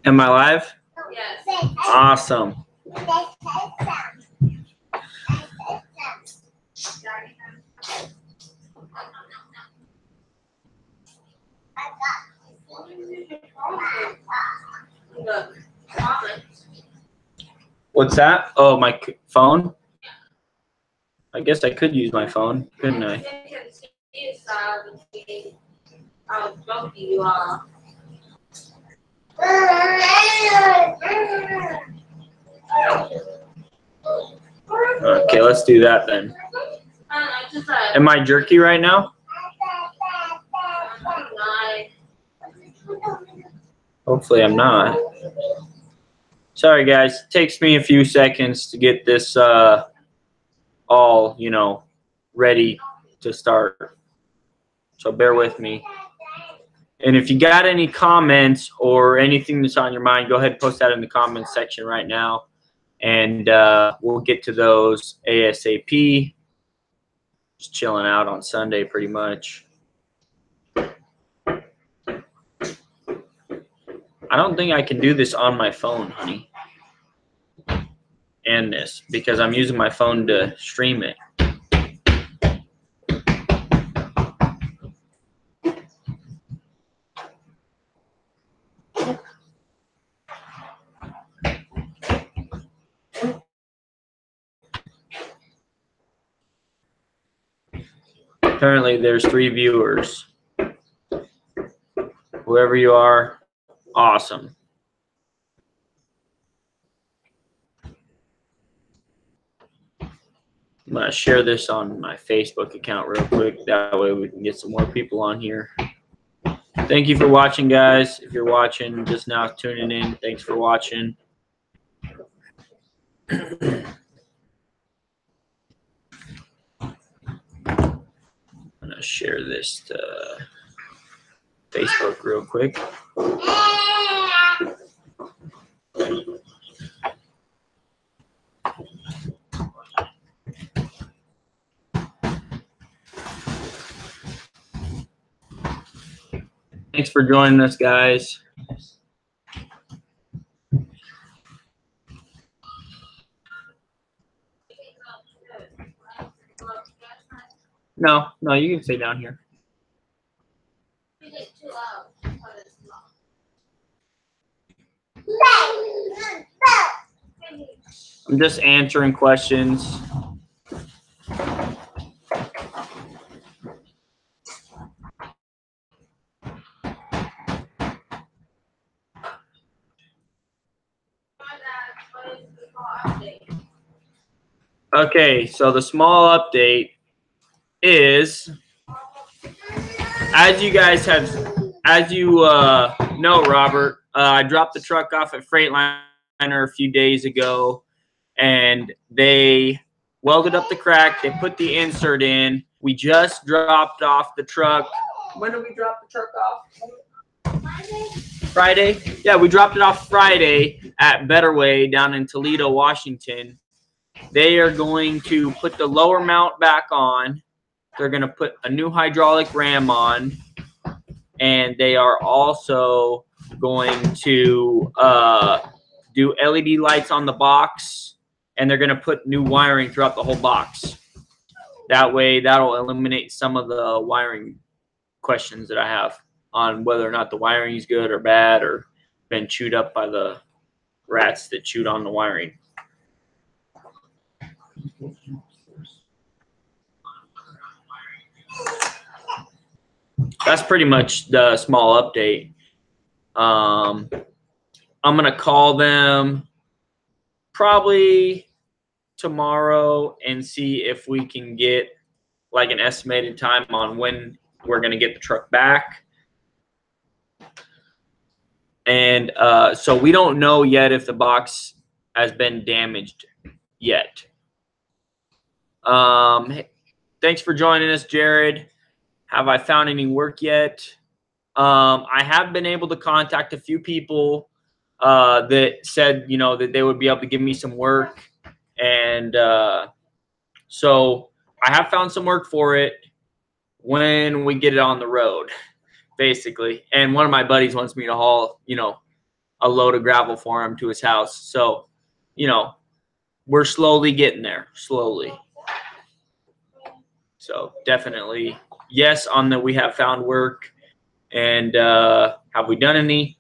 Am I live? Yes. Awesome. What's that? Oh, my phone? I guess I could use my phone, couldn't I? How drunk you are. Okay, let's do that then. Am I jerky right now? Hopefully I'm not. Sorry guys, it takes me a few seconds to get this all, you know, ready to start. So bear with me. And if you got any comments or anything that's on your mind, go ahead and post that in the comments section right now. And we'll get to those ASAP. Just chilling out on Sunday pretty much. I don't think I can do this on my phone, honey. And this, because I'm using my phone to stream it. Currently, there's 3 viewers. Whoever you are, awesome. I'm going to share this on my Facebook account real quick. That way we can get some more people on here. Thank you for watching, guys. If you're watching just now tuning in, thanks for watching. I'm going to share this to Facebook real quick. Thanks for joining us, guys. No, you can stay down here. I'm just answering questions. Okay, so the small update is, as you know, Robert, I dropped the truck off at Freightliner a few days ago, and they welded up the crack. They put the insert in. We just dropped off the truck. When did we drop the truck off? Friday? Yeah, we dropped it off Friday at Better Way down in Toledo, Washington. They are going to put the lower mount back on. They're going to put a new hydraulic ram on. And they are also going to do LED lights on the box. And they're going to put new wiring throughout the whole box. That way, that'll eliminate some of the wiring questions that I have on whether or not the wiring is good or bad or been chewed up by the rats that chewed on the wiring. That's pretty much the small update. I'm going to call them probably tomorrow and see if we can get like an estimated time on when we're going to get the truck back. And so we don't know yet if the box has been damaged yet. Thanks for joining us, Jared. Have I found any work yet? I have been able to contact a few people that said, you know, that they would be able to give me some work. And So I have found some work for it when we get it on the road, basically. And one of my buddies wants me to haul, you know, a load of gravel for him to his house. So, you know, we're slowly getting there, slowly. So definitely, yes, on the we have found work. And have we done any?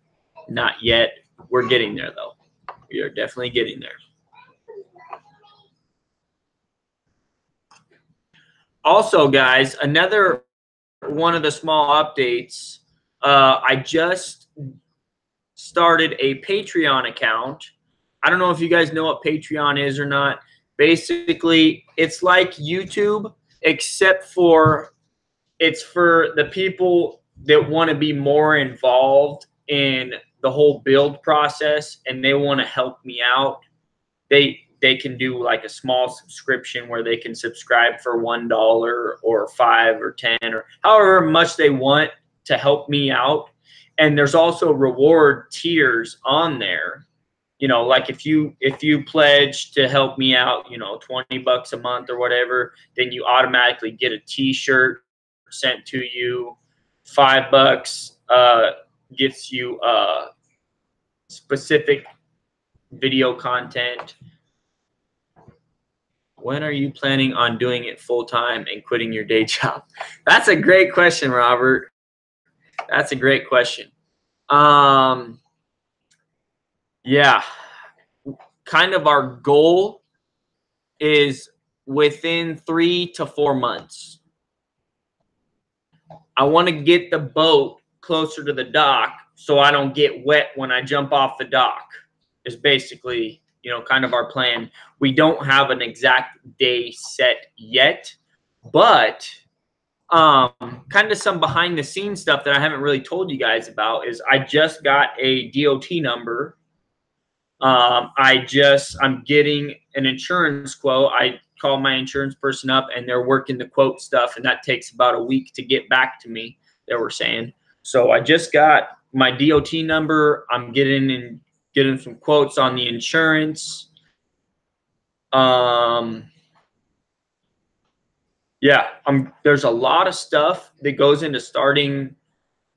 Not yet. We're getting there, though. We are definitely getting there. Also, guys, another one of the small updates, I just started a Patreon account. I don't know if you guys know what Patreon is or not. Basically, it's like YouTube, except for it's for the people that want to be more involved in the whole build process and they want to help me out. They can do like a small subscription where they can subscribe for $1 or $5 or $10 or however much they want to help me out. And there's also reward tiers on there. You know, like if you pledge to help me out, you know, $20 a month or whatever, then you automatically get a t-shirt sent to you. $5 gets you specific video content. When are you planning on doing it full time and quitting your day job? That's a great question, Robert. That's a great question. Yeah, kind of our goal is within 3 to 4 months. I want to get the boat closer to the dock so I don't get wet when I jump off the dock is basically, you know, kind of our plan. We don't have an exact day set yet, but kind of some behind the scenes stuff that I haven't really told you guys about is I just got a DOT number. I'm getting an insurance quote. I call my insurance person up and they're working the quote stuff, and that takes about a week to get back to me, they were saying. So I just got my DOT number. I'm getting some quotes on the insurance. Yeah, there's a lot of stuff that goes into starting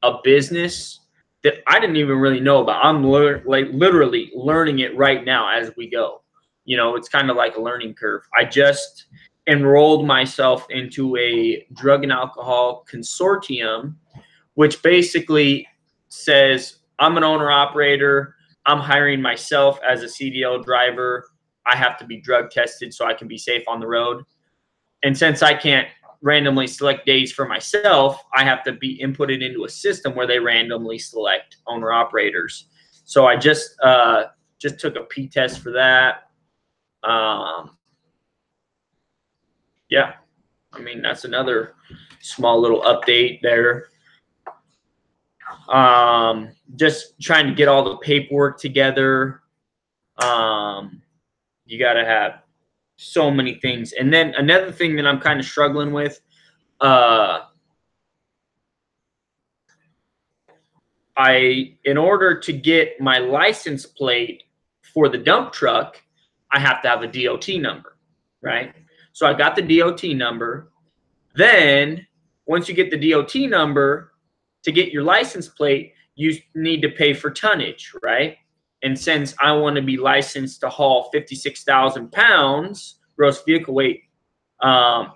a business that I didn't even really know about. I'm literally learning it right now as we go. You know, it's kind of like a learning curve. I just enrolled myself into a drug and alcohol consortium, which basically says I'm an owner operator. I'm hiring myself as a CDL driver. I have to be drug tested so I can be safe on the road. And since I can't randomly select days for myself, I have to be inputted into a system where they randomly select owner operators. So I just took a P test for that. Yeah, I mean, that's another small little update there. Just trying to get all the paperwork together. You got to have so many things. And then another thing that I'm kind of struggling with, in order to get my license plate for the dump truck, I have to have a DOT number, right? So I got the DOT number. Then once you get the DOT number, to get your license plate, you need to pay for tonnage, right? And since I want to be licensed to haul 56,000 pounds gross vehicle weight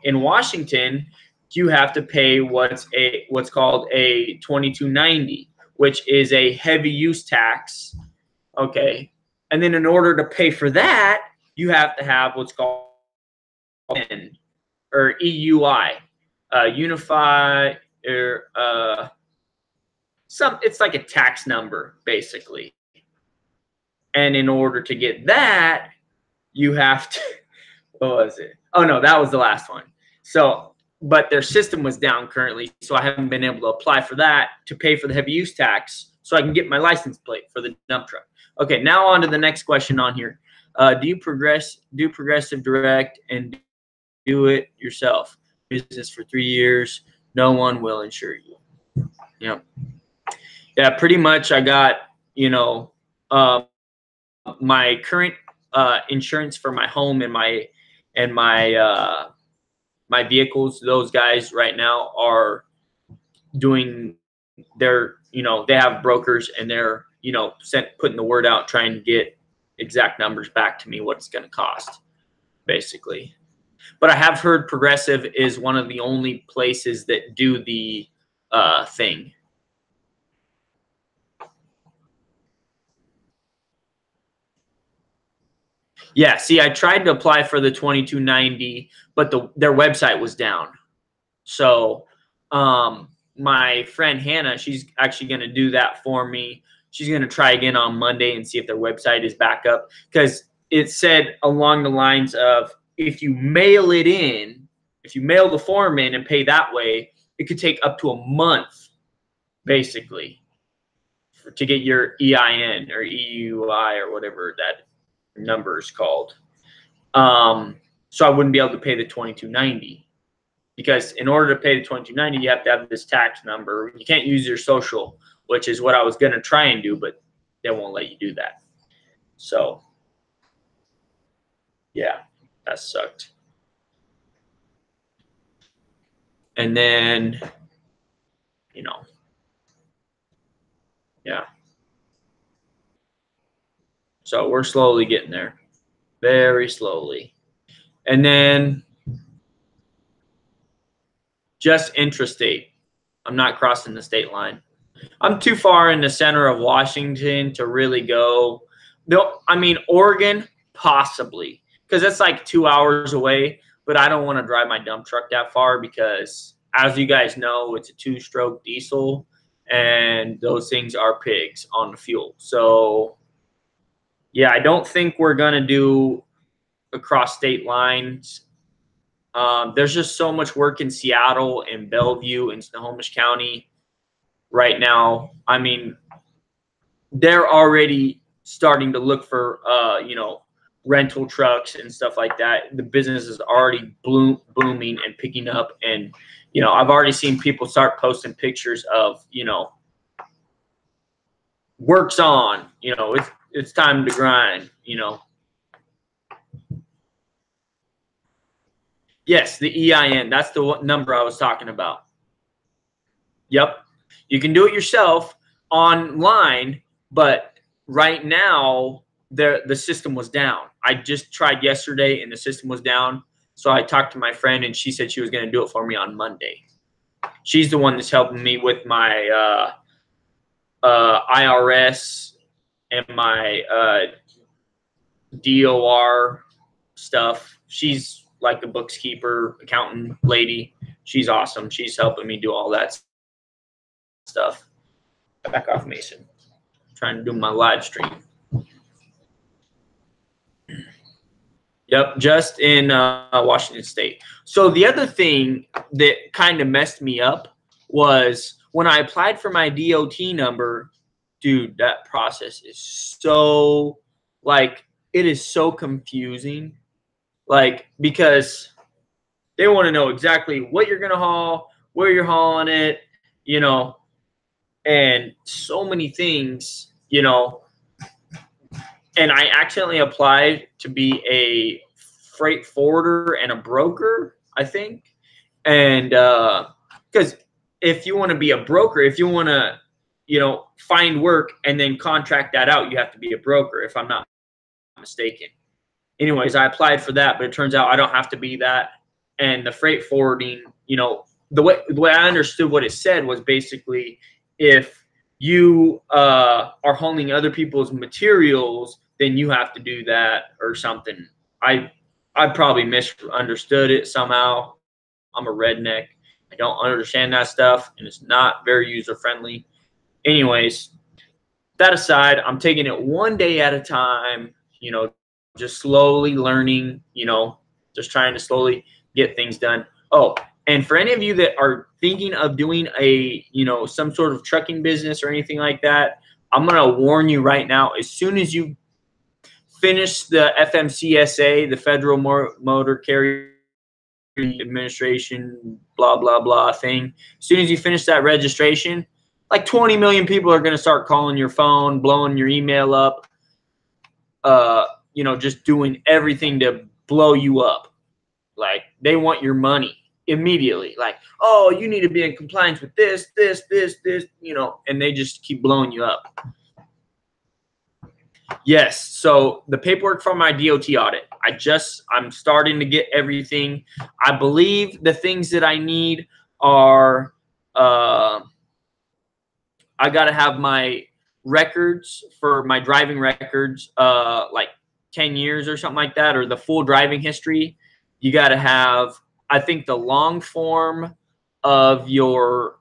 in Washington, you have to pay what's called a 2290, which is a heavy use tax. Okay, and then in order to pay for that, you have to have what's called or EUI, Unify or it's like a tax number basically. And in order to get that, you have to, what was it? Oh no, that was the last one. So, but their system was down currently, so I haven't been able to apply for that to pay for the heavy use tax so I can get my license plate for the dump truck. Okay, now on to the next question on here. Do progressive direct and do it yourself? Business for 3 years, no one will insure you. Yep. Yeah, pretty much I got, you know, my current insurance for my home and my and my my vehicles. Those guys right now are doing their, they have brokers, and they're, putting the word out, trying to get exact numbers back to me, what it's going to cost, basically. But I have heard Progressive is one of the only places that do the thing. Yeah, see, I tried to apply for the 2290, but their website was down. So my friend Hannah, she's actually going to do that for me. She's going to try again on Monday and see if their website is back up, because it said along the lines of, if you mail it in, if you mail the form in and pay that way, it could take up to a month, basically, to get your EIN or EUI or whatever that number is called. So I wouldn't be able to pay the 2290. Because in order to pay the 2290, you have to have this tax number. You can't use your social, which is what I was going to try and do, but they won't let you do that. So, yeah, that sucked. And then, yeah. So we're slowly getting there, very slowly. And then just intrastate. I'm not crossing the state line. I'm too far in the center of Washington to really go. I mean, Oregon, possibly, because it's like 2 hours away, but I don't want to drive my dump truck that far because, as you guys know, it's a 2-stroke diesel, and those things are pigs on the fuel. So, yeah, I don't think we're going to do across state lines. There's just so much work in Seattle and Bellevue and Snohomish County right now. I mean, they're already starting to look for, rental trucks and stuff like that. The business is already booming and picking up. And, I've already seen people start posting pictures of, work's on, it's time to grind, Yes, the EIN. That's the number I was talking about. Yep. You can do it yourself online, but right now the system was down. I just tried yesterday and the system was down. So I talked to my friend and she said she was going to do it for me on Monday. She's the one that's helping me with my IRS and my DOR stuff. She's like the bookkeeper, accountant lady. She's awesome. She's helping me do all that stuff. Back off, Mason. I'm trying to do my live stream. Yep, just in Washington State. So the other thing that kind of messed me up was when I applied for my DOT number, dude, that process is so, it is so confusing. Because they want to know exactly what you're going to haul, where you're hauling it, and so many things, and I accidentally applied to be a freight forwarder and a broker, I think. And because if you want to be a broker, if you want to, find work and then contract that out, you have to be a broker, if I'm not mistaken. Anyways, I applied for that, but it turns out I don't have to be that. And the freight forwarding, the way I understood what it said was basically, if you are hauling other people's materials, then you have to do that or something. I probably misunderstood it somehow. I'm a redneck. I don't understand that stuff, and it's not very user-friendly. Anyways, that aside, I'm taking it one day at a time, just slowly learning, just trying to slowly get things done. Oh, and for any of you that are thinking of doing a, some sort of trucking business or anything like that, I'm going to warn you right now, as soon as you finish the FMCSA, the Federal Motor Carrier Administration, blah, blah, blah thing, as soon as you finish that registration, like 20 million people are going to start calling your phone, blowing your email up, just doing everything to blow you up. Like, they want your money immediately. Like, oh, you need to be in compliance with this, you know, and they just keep blowing you up. Yes. So the paperwork for my DOT audit, I'm starting to get everything. I believe the things that I need are, I got to have my records for my driving records, like 10 years or something like that, or the full driving history. You got to have, I think, the long form of your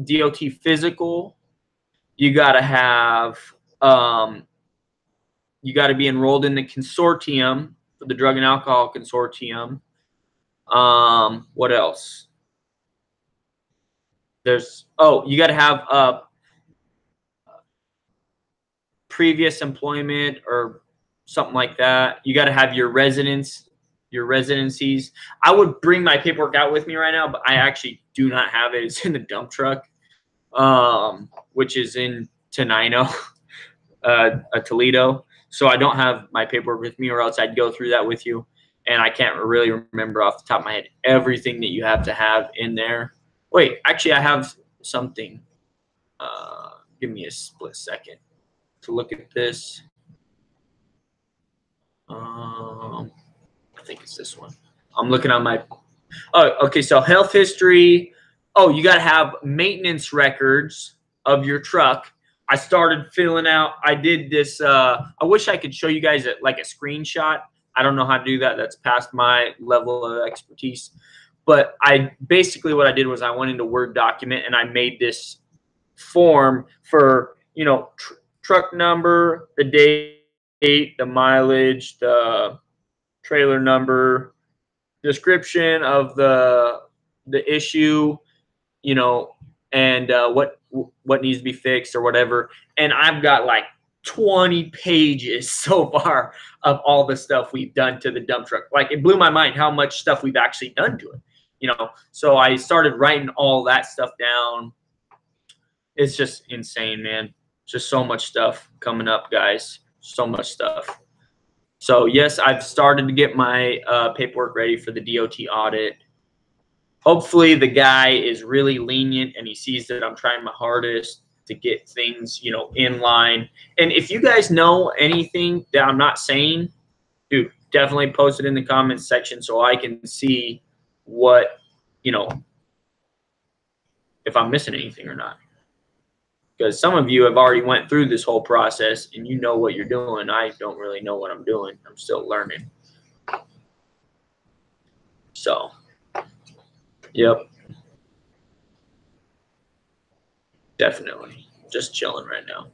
DOT physical. You got to have, you got to be enrolled in the consortium, for the Drug and Alcohol Consortium. What else? There's, oh, you got to have previous employment or something like that. You got to have your residencies. I would bring my paperwork out with me right now, but I actually do not have it. It's in the dump truck, which is in Tenino, Toledo. So I don't have my paperwork with me, or else I'd go through that with you. And I can't really remember off the top of my head everything that you have to have in there. Wait, actually, I have something. Give me a split second to look at this. I think it's this one. I'm looking on my, oh, okay. So health history. Oh, you got to have maintenance records of your truck. I started filling out, I did this, I wish I could show you guys like a screenshot. I don't know how to do that. That's past my level of expertise. But basically what I did was I went into Word document and I made this form for, you know, truck number, the date, the mileage, the trailer number, description of the issue, you know, and what needs to be fixed or whatever. And I've got like 20 pages so far of all the stuff we've done to the dump truck. Like, it blew my mind how much stuff we've actually done to it, you know. So I started writing all that stuff down. It's just insane, man. Just so much stuff coming up, guys. So much stuff. So yes, I've started to get my paperwork ready for the DOT audit. Hopefully the guy is really lenient and he sees that I'm trying my hardest to get things, you know, in line. And if you guys know anything that I'm not saying, dude, definitely post it in the comments section so I can see what, you know, if I'm missing anything or not. Because some of you have already went through this whole process and you know what you're doing. I don't really know what I'm doing. I'm still learning. So, yep. Definitely. Just chilling right now.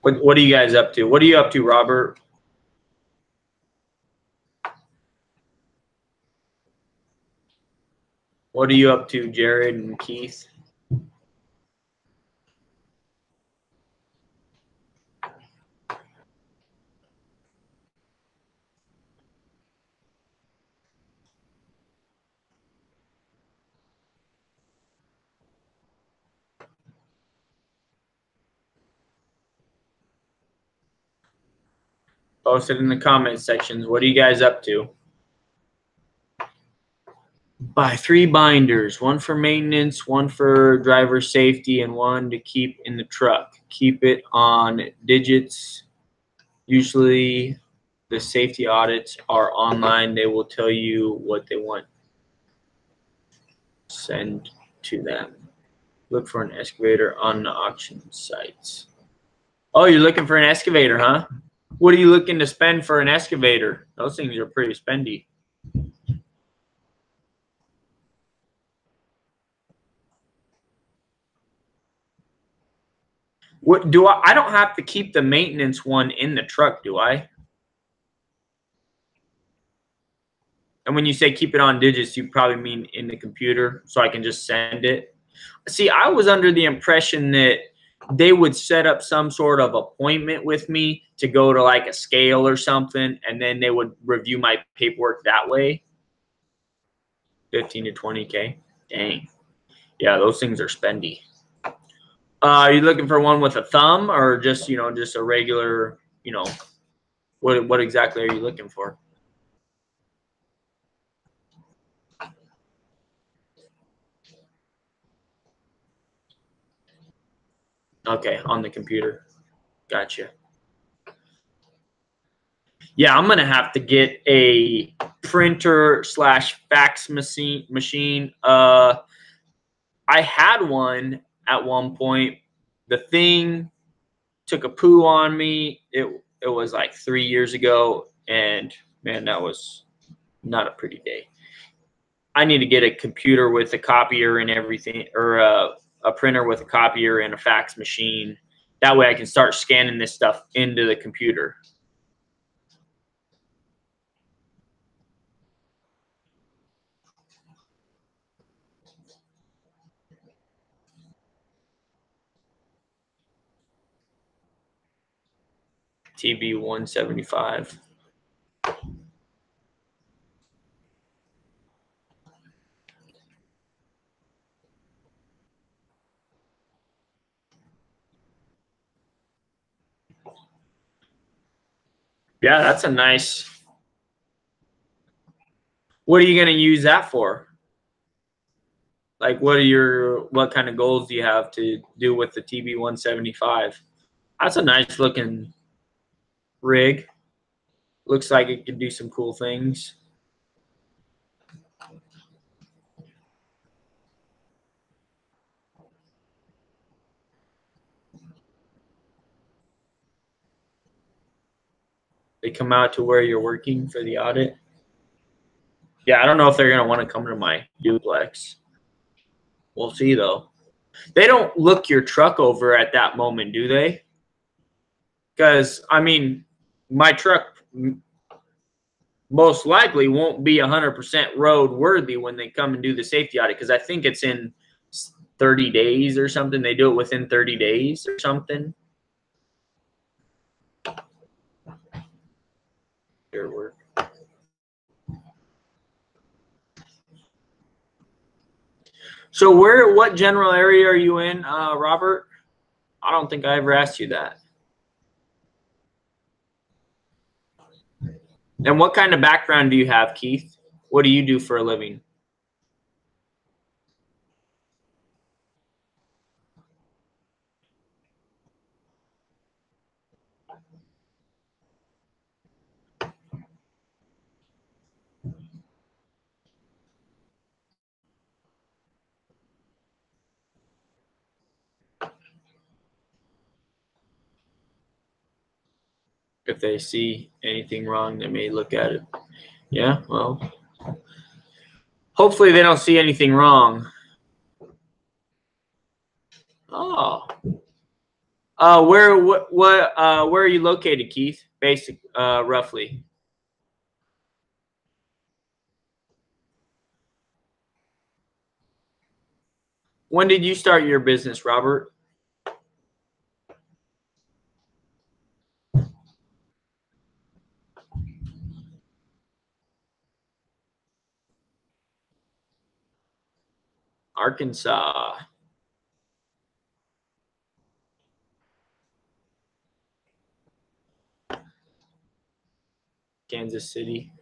What are you guys up to? What are you up to, Robert? What are you up to, Jared and Keith? Post it in the comment sections. What are you guys up to? Buy 3 binders, 1 for maintenance, 1 for driver safety, and 1 to keep in the truck. Keep it on digits. Usually the safety audits are online. They will tell you what they want. Send to them. Look for an excavator on the auction sites. Oh, you're looking for an excavator, huh? What are you looking to spend for an excavator? Those things are pretty spendy. What do I don't have to keep the maintenance one in the truck, do I? And when you say keep it on digits, you probably mean in the computer, so I can just send it. See, I was under the impression that they would set up some sort of appointment with me to go to like a scale or something, and then they would review my paperwork that way. 15 to 20K. Dang. Yeah, those things are spendy. Are you looking for one with a thumb or just, you know, just a regular, you know, what exactly are you looking for? Okay, on the computer. Gotcha. Yeah, I'm gonna have to get a printer / fax machine. I had one at one point. The thing took a poo on me. It was like 3 years ago, and man, that was not a pretty day. I need to get a computer with a copier and everything, or a printer with a copier and a fax machine. That way I can start scanning this stuff into the computer. TB 175. Yeah, that's a nice. What are you going to use that for? Like, what kind of goals do you have to do with the TB 175? That's a nice looking rig. Looks like it could do some cool things. They come out to where you're working for the audit. Yeah, I don't know if they're going to want to come to my duplex. We'll see, though. They don't look your truck over at that moment, do they? Because, I mean, my truck most likely won't be 100% road worthy when they come and do the safety audit, because I think it's in 30 days or something. They do it within 30 days or something. Their work. So what general area are you in, Robert? I don't think I ever asked you that. And what kind of background do you have, Keith? What do you do for a living? If they see anything wrong, they may look at it. Yeah, well, hopefully they don't see anything wrong. Oh, where are you located, Keith? Roughly. When did you start your business, Robert? Arkansas. Kansas City.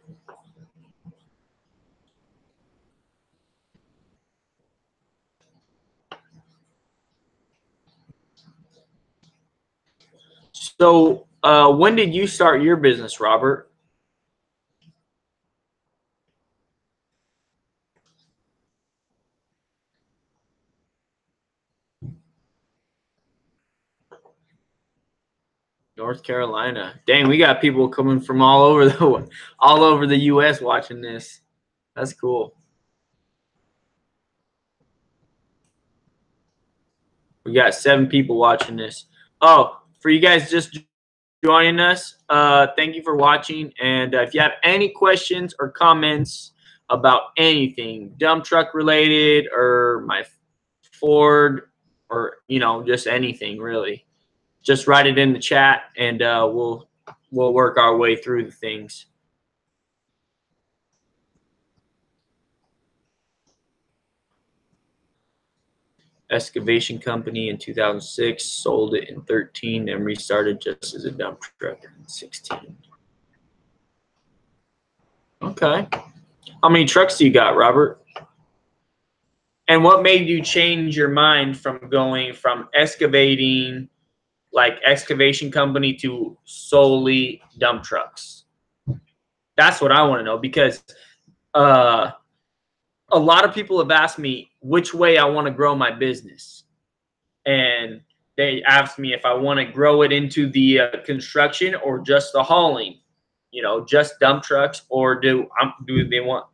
So, when did you start your business, Robert? North Carolina. Dang, we got people coming from all over the U.S. watching this. That's cool. We got 7 people watching this. Oh, for you guys just joining us, thank you for watching. And if you have any questions or comments about anything, dump truck related or my Ford, or just anything really, just write it in the chat, and we'll work our way through the things. Excavation company in 2006, sold it in 13, and restarted just as a dump truck in 16. Okay. How many trucks do you got, Robert? And what made you change your mind from going from excavating, like excavation company, to solely dump trucks? That's what I want to know, because a lot of people have asked me which way I want to grow my business. And they asked me if I want to grow it into the construction or just the hauling, just dump trucks, or do they want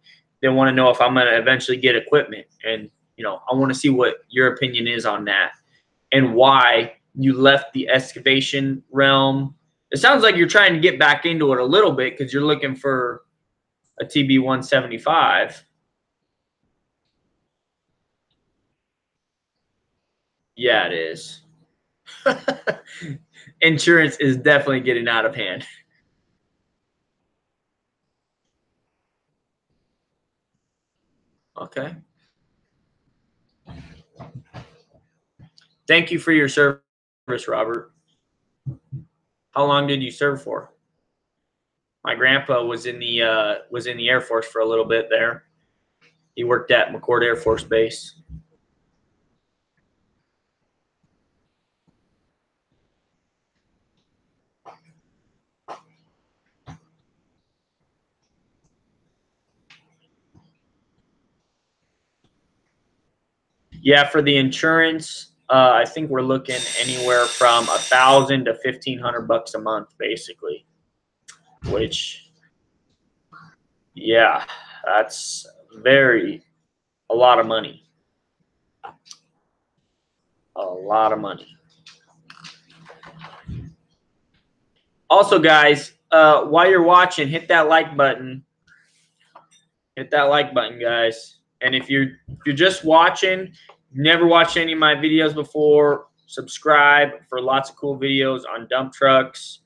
to know if I'm going to eventually get equipment. And I want to see what your opinion is on that, and why you left the excavation realm. It sounds like you're trying to get back into it a little bit because you're looking for a TB 175. Yeah, it is. Insurance is definitely getting out of hand. Okay. Thank you for your service, Robert. How long did you serve for? My grandpa was in the Air Force for a little bit there. He worked at McCord Air Force Base. Yeah, for the insurance, I think we're looking anywhere from $1,000 to $1,500 a month, basically. Which, yeah, that's a lot of money. A lot of money. Also, guys, while you're watching, hit that like button. Hit that like button, guys. And if you're just watching, never watched any of my videos before, subscribe for lots of cool videos on dump trucks,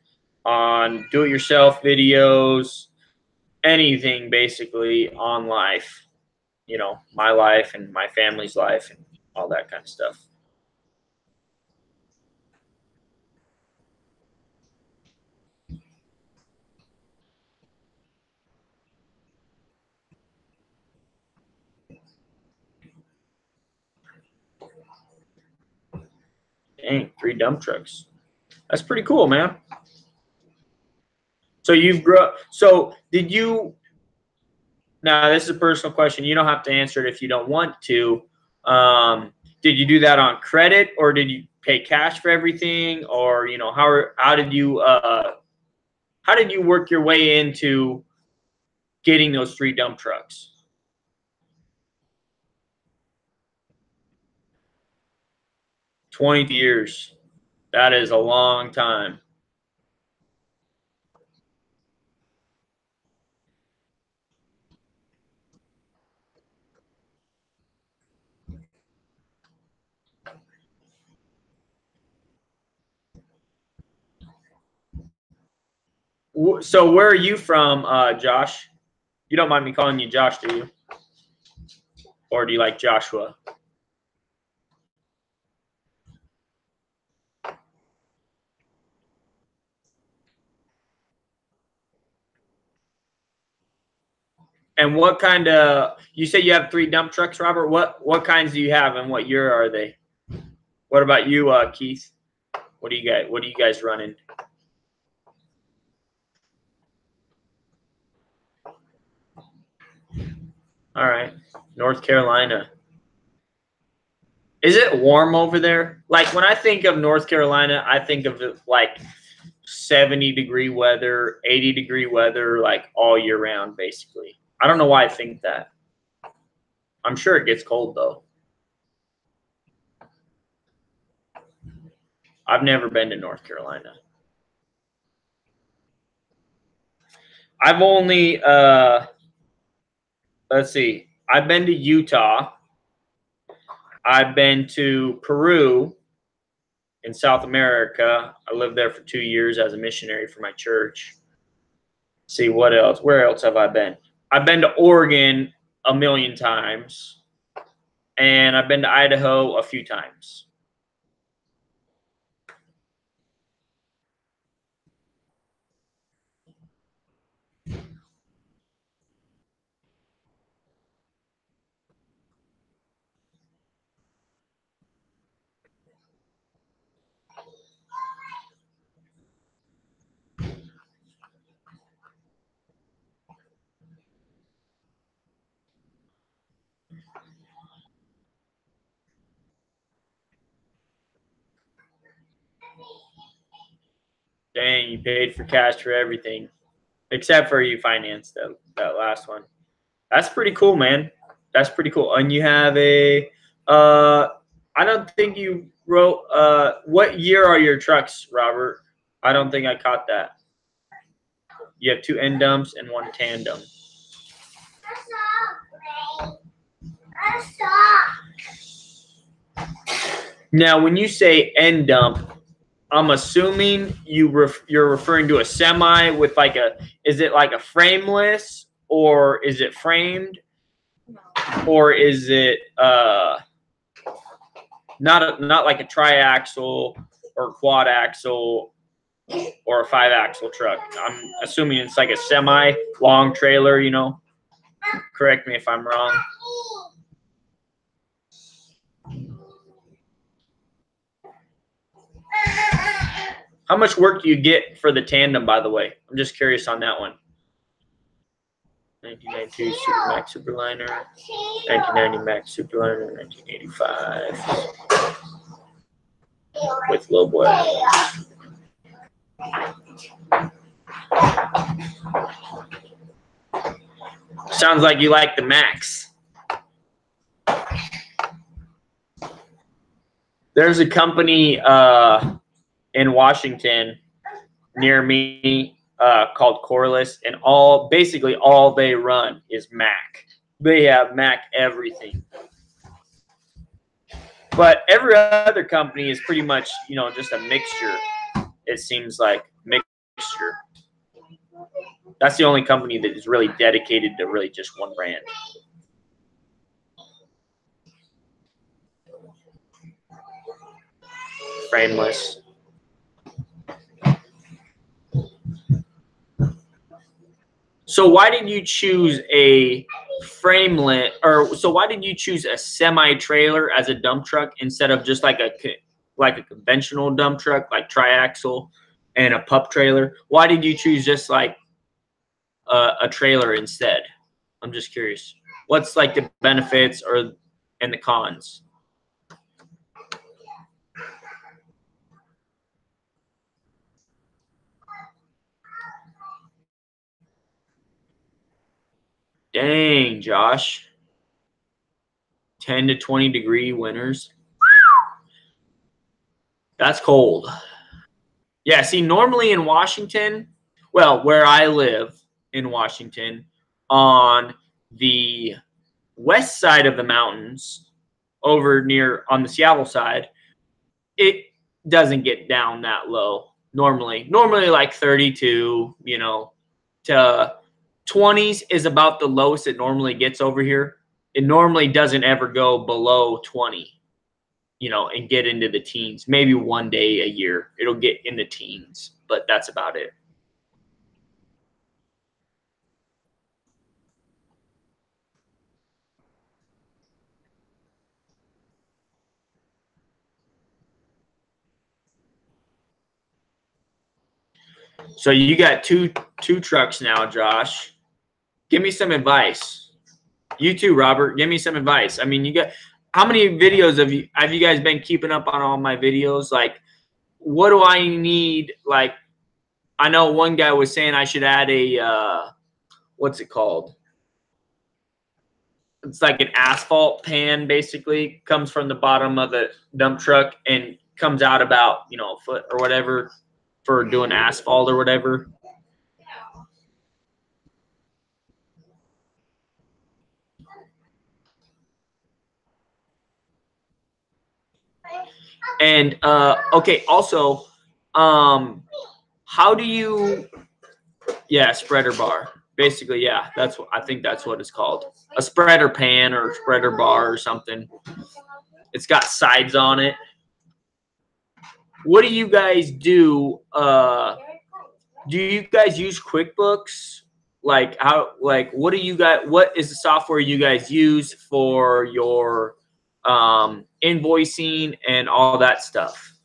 on do-it-yourself videos, anything basically on life. My life and my family's life and all that kind of stuff. Dang, 3 dump trucks. That's pretty cool, man. So you've grown. So did you? Now this is a personal question. You don't have to answer it if you don't want to. Did you do that on credit, or did you pay cash for everything, or how did you work your way into getting those 3 dump trucks? 20 years. That is a long time. So where are you from, Josh? You don't mind me calling you Josh, do you? Or do you like Joshua? And what kind of, you say you have 3 dump trucks, Robert? What kinds do you have, and what year are they? What about you, Keith? What do you guys running? All right. North Carolina. Is it warm over there? Like, when I think of North Carolina, I think of it like 70-degree weather, 80-degree weather, like all year round, basically. I don't know why I think that. I'm sure it gets cold, though. I've never been to North Carolina. I've only, let's see, I've been to Utah. I've been to Peru in South America. I lived there for 2 years as a missionary for my church. Let's see, what else? Where else have I been? I've been to Oregon a million times, and I've been to Idaho a few times. Dang, you paid for cash for everything, except for you financed that last one. That's pretty cool, man. That's pretty cool. And you have a, I don't think you wrote, what year are your trucks, Robert? I don't think I caught that. You have 2 end dumps and 1 tandem. Now, when you say end dump, I'm assuming you're referring to a semi with like a, is it like a frameless or is it framed? Or is it not like a triaxle or quad axle or a 5-axle truck? I'm assuming it's like a semi long trailer, you know. Correct me if I'm wrong. How much work do you get for the tandem, by the way? I'm just curious on that one. 1992 Supermax Superliner, 1990 Max Superliner, 1985 with low boy. Sounds like you like the Max. There's a company in Washington near me called Corliss, and basically all they run is Mac. They have Mac everything. But every other company is pretty much, you know, just a mixture. It seems like mixture. That's the only company that is really dedicated to really just one brand. Frameless. So why did you choose a framelit, or so why did you choose a semi-trailer as a dump truck instead of just like a conventional dump truck, like triaxle and a pup trailer? Why did you choose just like a trailer instead? I'm just curious. What's like the benefits and the cons? Dang, Josh. 10 to 20 degree winters. That's cold. Yeah, see, normally in Washington, well, where I live in Washington, on the west side of the mountains, over near on the Seattle side, it doesn't get down that low normally. Normally like 32, you know, to 20s is about the lowest it normally gets over here. It normally doesn't ever go below 20, you know, and get into the teens. Maybe one day a year it'll get in the teens, but that's about it. So you got two trucks now, Josh. Give me some advice. You too, Robert. Give me some advice. I mean, you got how many videos have you guys been keeping up on all my videos? Like, what do I need? Like, I know one guy was saying I should add a what's it called? It's like an asphalt pan, basically. Comes from the bottom of the dump truck and comes out about, you know, a foot or whatever for doing asphalt or whatever. And okay, also, how do you? Yeah, spreader bar. Basically, yeah, that's what I think that's what it's called. A spreader pan or spreader bar or something. It's got sides on it. What do you guys do? Do you guys use QuickBooks? Like how? Like what do you guys? What is the software you guys use for your invoicing and all that stuff?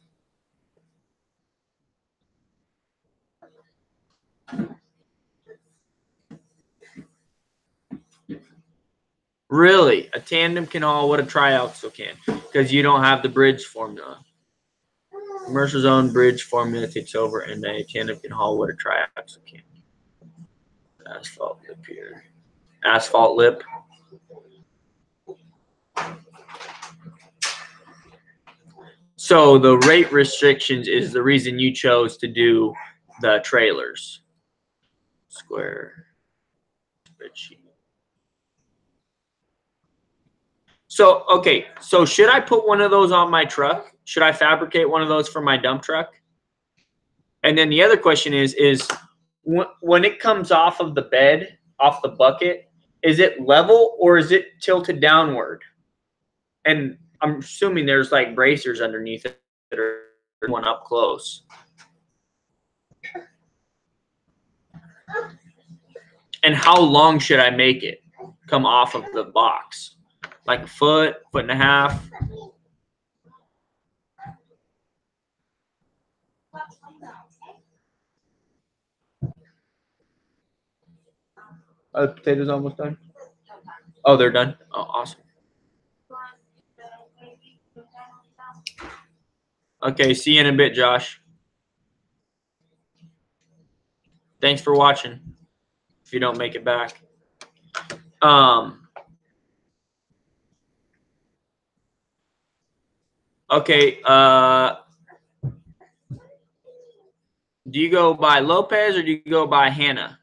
Really, a tandem can haul what a triaxle can because you don't have the bridge formula. Commercial zone bridge formula takes over, and a tandem can haul what a triaxle can. Asphalt lip here. Asphalt lip. So the rate restrictions is the reason you chose to do the trailers. Square spreadsheet. So, okay. So should I put one of those on my truck? Should I fabricate one of those for my dump truck? And then the other question is when it comes off of the bed, off the bucket, is it level or is it tilted downward? And I'm assuming there's like bracers underneath it that are one up close. And how long should I make it come off of the box? Like a foot, foot and a half? Oh, the potatoes almost done? Oh, they're done? Oh, awesome. Okay, see you in a bit, Josh. Thanks for watching. If you don't make it back. Okay, do you go by Lopez or do you go by Hannah?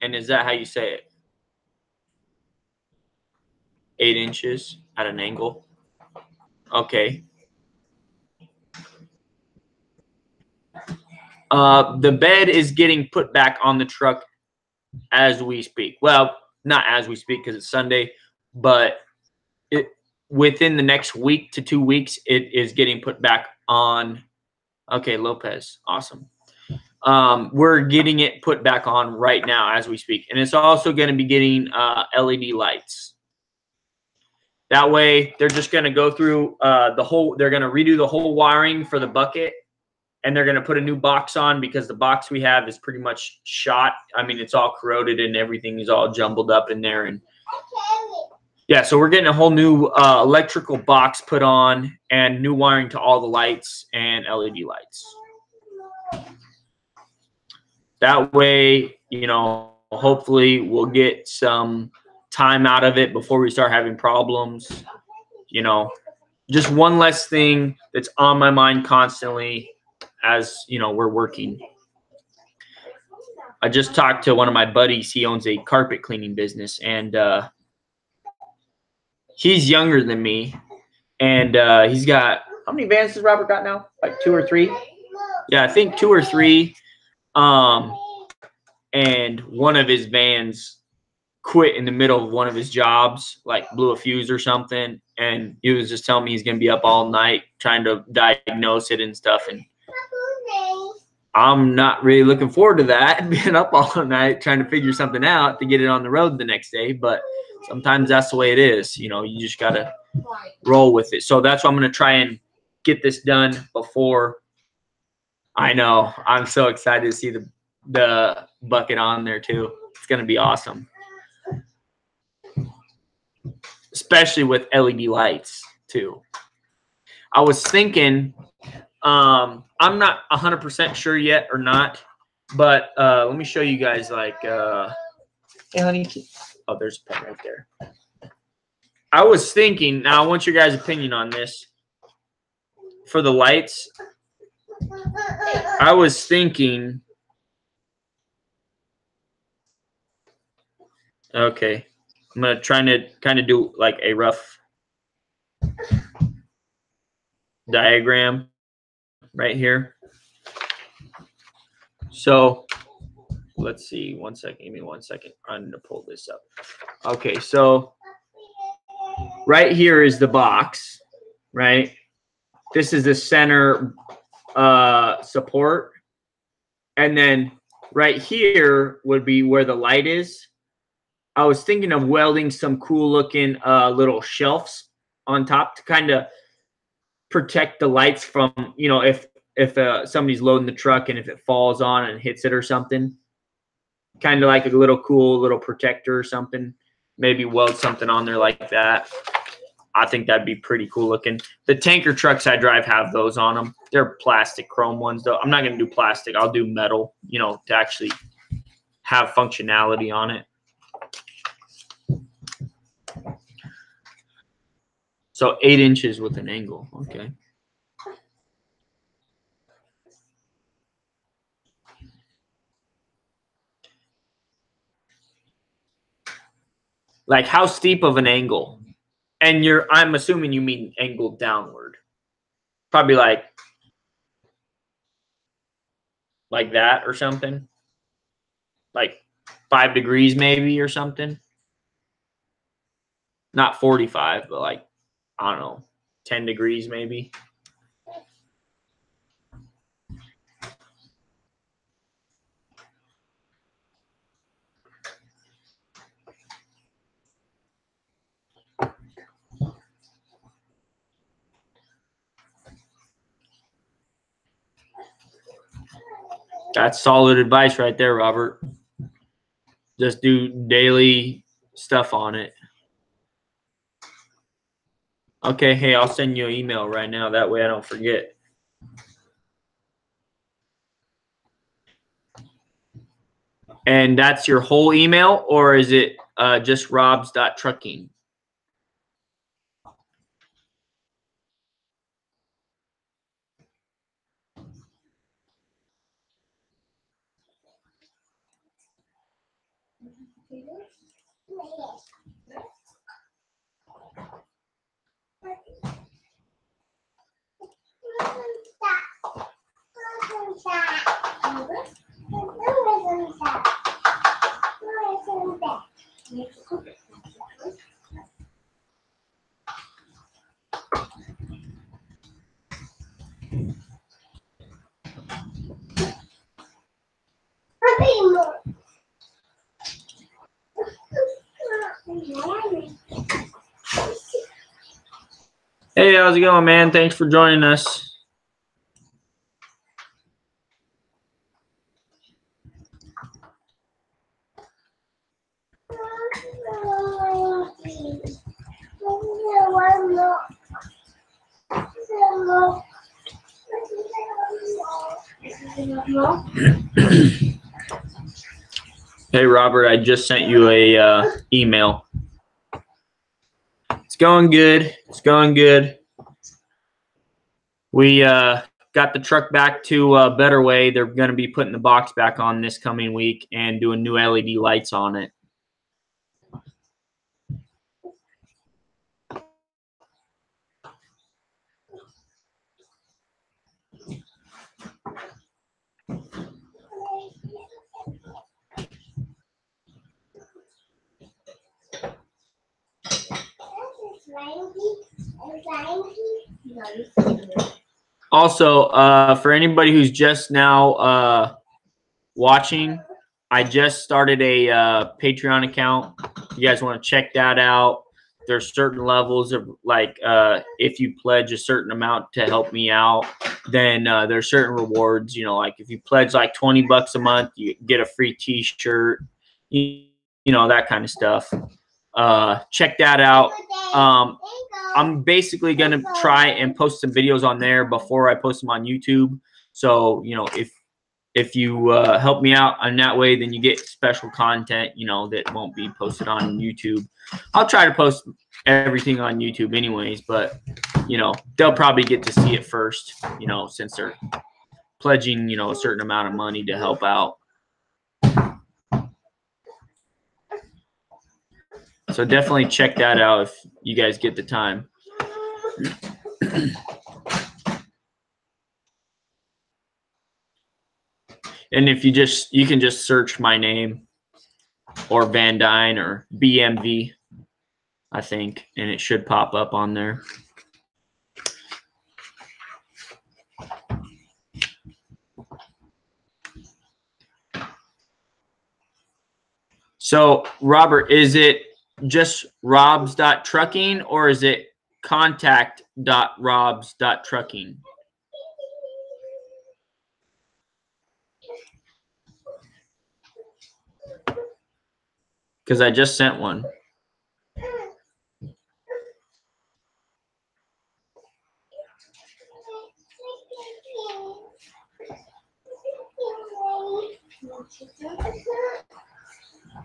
And is that how you say it? 8 inches at an angle. Okay. The bed is getting put back on the truck as we speak. Well, not as we speak because it's Sunday, but within the next week to 2 weeks, it is getting put back on. Okay, Lopez. Awesome. We're getting it put back on right now as we speak. And it's also going to be getting LED lights. That way, they're just going to go through they're going to redo the whole wiring for the bucket. And they're going to put a new box on because the box we have is pretty much shot. I mean, it's all corroded and everything is all jumbled up in there. And yeah, so we're getting a whole new electrical box put on and new wiring to all the lights and LED lights. That way, you know, hopefully we'll get some time out of it before we start having problems. You know, just one less thing that's on my mind constantly as, you know, we're working. I just talked to one of my buddies. He owns a carpet cleaning business, and he's younger than me. And he's got, how many vans does Robert got now? Like 2 or 3? Yeah, I think 2 or 3. And one of his vans quit in the middle of one of his jobs, like blew a fuse or something. And he was just telling me he's going to be up all night trying to diagnose it and stuff. And I'm not really looking forward to that, being up all night trying to figure something out to get it on the road the next day. But sometimes that's the way it is. You know, you just got to roll with it. So that's why I'm going to try and get this done before. I know. I'm so excited to see the bucket on there too. It's going to be awesome. Especially with LED lights too. I was thinking, I'm not 100% sure yet or not, but let me show you guys. Like, hey, honey. Oh, there's a pen right there. I was thinking. Now, I want your guys' opinion on this. For the lights, I was thinking. Okay, I'm gonna try to kind of do like a rough diagram right here. So let's see. 1 second. Give me 1 second. I'm going to pull this up. Okay. So right here is the box, right? This is the center support. And then right here would be where the light is. I was thinking of welding some cool looking little shelves on top to kind of protect the lights from, you know, if somebody's loading the truck and if it falls on and hits it or something, kind of like a little cool little protector or something. Maybe weld something on there like that. I think that'd be pretty cool looking. The tanker trucks I drive have those on them. They're plastic chrome ones, though. I'm not going to do plastic. I'll do metal, you know, to actually have functionality on it. So 8 inches with an angle. Okay. Like how steep of an angle? And I'm assuming you mean angled downward. Probably like that or something. Like 5 degrees maybe or something. Not 45, but like, I don't know, 10 degrees maybe. That's solid advice right there, Robert. Just do daily stuff on it. Okay, hey, I'll send you an email right now. That way I don't forget. And that's your whole email, or is it just robs.trucking? Hey, how's it going, man? Thanks for joining us. Hey, Robert, I just sent you a email. It's going good. It's going good. We got the truck back to Better Way. They're going to be putting the box back on this coming week and doing new LED lights on it. Also, for anybody who's just now watching, I just started a Patreon account. You guys want to check that out? There's certain levels of like if you pledge a certain amount to help me out, then there's certain rewards. You know, like if you pledge like $20 a month, you get a free T-shirt. You know, that kind of stuff. Check that out. I'm basically gonna try and post some videos on there before I post them on YouTube. So you know, if you help me out on that way, then you get special content, you know, that won't be posted on YouTube. I'll try to post everything on YouTube anyways, but you know, they'll probably get to see it first, you know, since they're pledging, you know, a certain amount of money to help out. So definitely check that out if you guys get the time. And if you can just search my name or VANDUYN or BMV, I think, and it should pop up on there. So, Robert, is it just robs.trucking or is it contact.robs.trucking? Because I just sent one.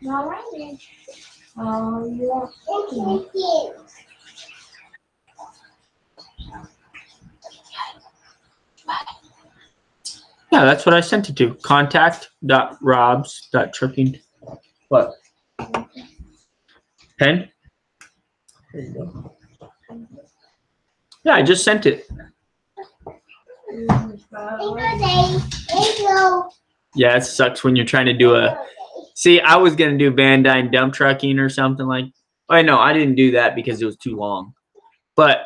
Alrighty. Oh, you are thank you. Yeah, that's what I sent it to. Contact.robs.trucking. What? Pen? There you go. Yeah, I just sent it. Yeah, it sucks when you're trying to do a. See, I was gonna do VANDUYN dump trucking or something like. Oh no, I didn't do that because it was too long. But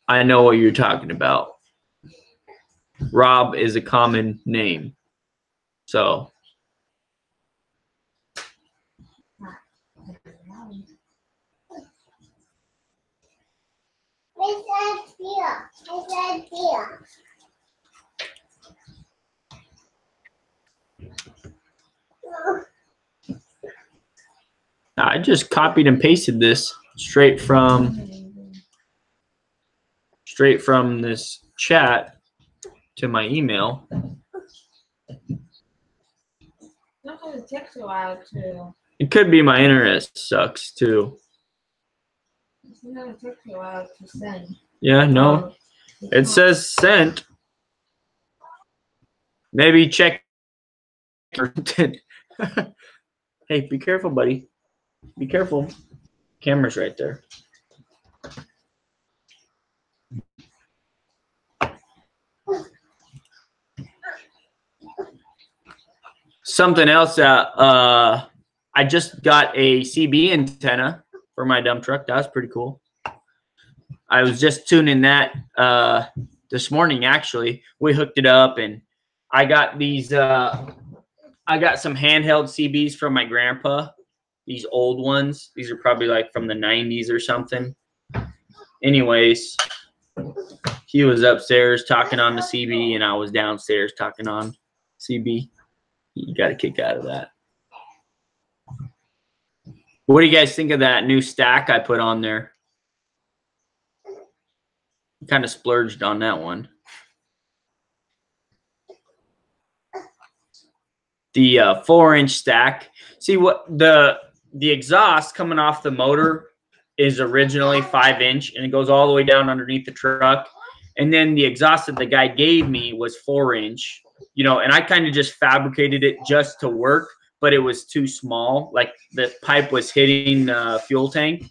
I know what you're talking about. Rob is a common name, so. I just copied and pasted this straight from this chat to my email. Sometimes it takes a while to. It could be my internet sucks too. Sometimes it takes a while to send. Yeah, no. It says sent. Maybe check. Hey, be careful, buddy. Be careful. Camera's right there. Something else that I just got a CB antenna for my dump truck. That was pretty cool. I was just tuning that this morning. Actually, we hooked it up, and I got these. I got some handheld CBs from my grandpa. These old ones. These are probably like from the 90s or something. Anyways, he was upstairs talking on the CB, and I was downstairs talking on CB. You got a kick out of that. What do you guys think of that new stack I put on there? Kind of splurged on that one. The 4-inch stack. See what the exhaust coming off the motor is originally 5-inch, and it goes all the way down underneath the truck. And then the exhaust that the guy gave me was 4-inch. You know, and I kind of just fabricated it just to work, but it was too small. Like the pipe was hitting the fuel tank.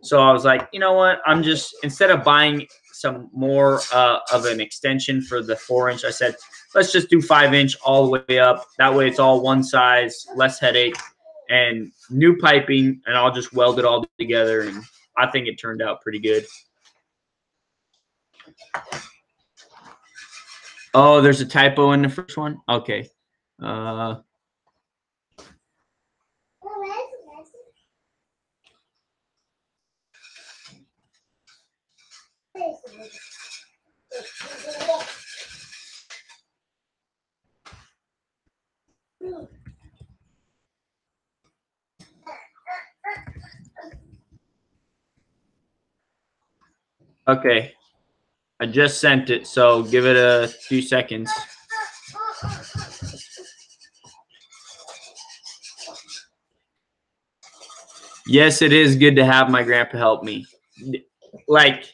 So I was like, you know what? I'm just, instead of buying some more of an extension for the 4-inch, I said, let's just do 5-inch all the way up. That way it's all one size, less headache, and new piping, and I'll just weld it all together. And I think it turned out pretty good. Oh, there's a typo in the first one? Okay. Okay. I just sent it, so give it a few seconds. Yes, it is good to have my grandpa help me. Like,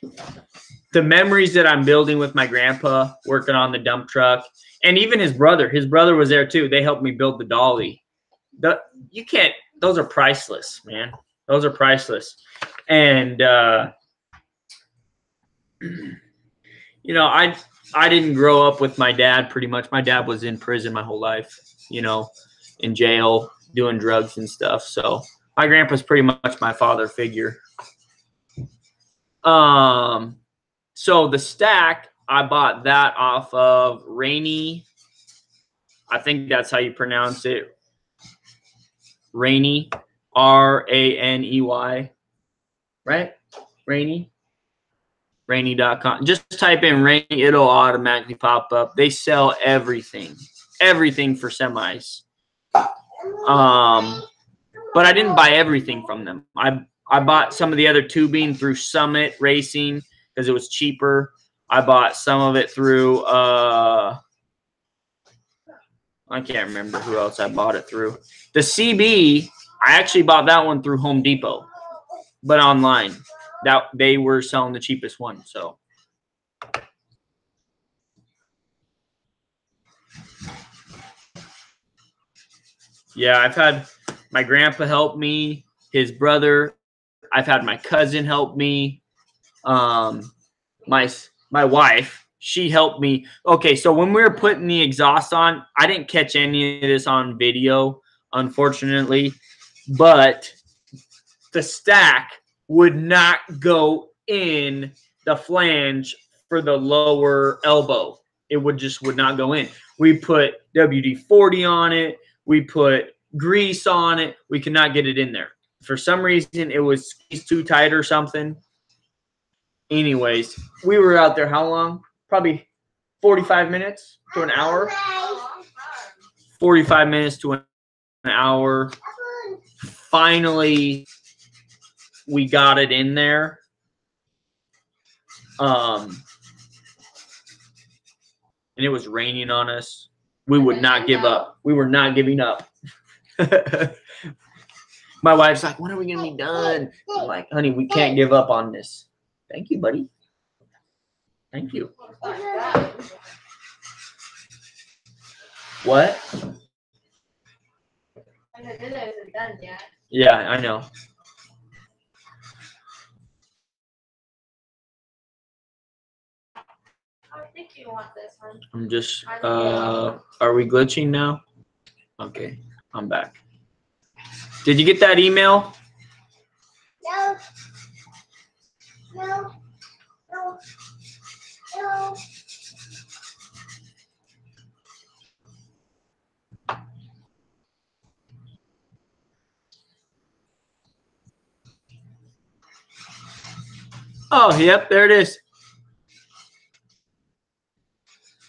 the memories that I'm building with my grandpa working on the dump truck, and even his brother was there too. They helped me build the dolly. Those are priceless, man. Those are priceless. And, you know, I didn't grow up with my dad pretty much. My dad was in prison my whole life, you know, in jail, doing drugs and stuff. So my grandpa's pretty much my father figure. So the stack, I bought that off of Rainy. I think that's how you pronounce it. Rainy, R-A-N-E-Y, right? Rainy. Rainy.com. Just type in Rainy, it'll automatically pop up. They sell everything for semis. But I didn't buy everything from them. I bought some of the other tubing through Summit Racing because it was cheaper. I bought some of it through I can't remember who else I bought it through. The CB, I actually bought that one through Home Depot, but online. That they were selling the cheapest one. So yeah, I've had my grandpa help me, his brother. I've had my cousin help me. My wife, she helped me. Okay, so when we were putting the exhaust on, I didn't catch any of this on video, unfortunately, but the stack would not go in the flange for the lower elbow. It would not go in. We put WD-40 on it. We put grease on it. We could not get it in there. For some reason, it was squeezed too tight or something. Anyways, we were out there how long? Probably 45 minutes to an hour. 45 minutes to an hour. Finally, we got it in there. And it was raining on us. We would not give up. We were not giving up. My wife's like, when are we going to be done? I'm like, honey, we can't give up on this. Thank you, buddy. Thank you. What? Yeah, I know. I think you want this one. I'm just, are we glitching now? Okay, I'm back. Did you get that email? No. No. No. No. Oh, yep, there it is.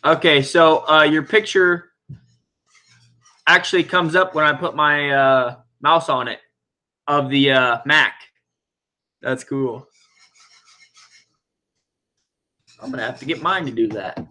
Okay, so your picture actually comes up when I put my mouse on it of the Mac. That's cool. I'm going to have to get mine to do that.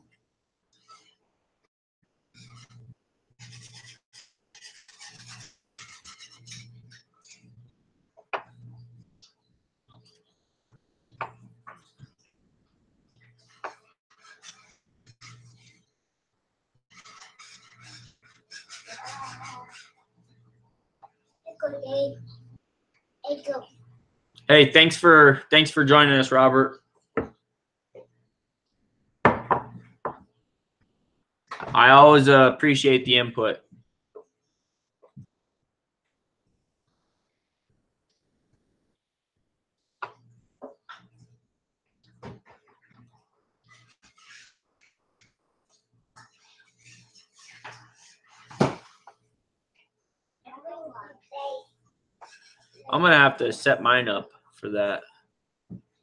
Hey, thanks for joining us, Robert. I always appreciate the input. I'm going to have to set mine up for that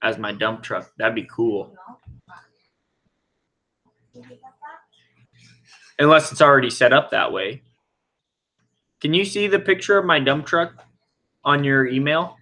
as my dump truck. That'd be cool. Unless it's already set up that way. Can you see the picture of my dump truck on your email?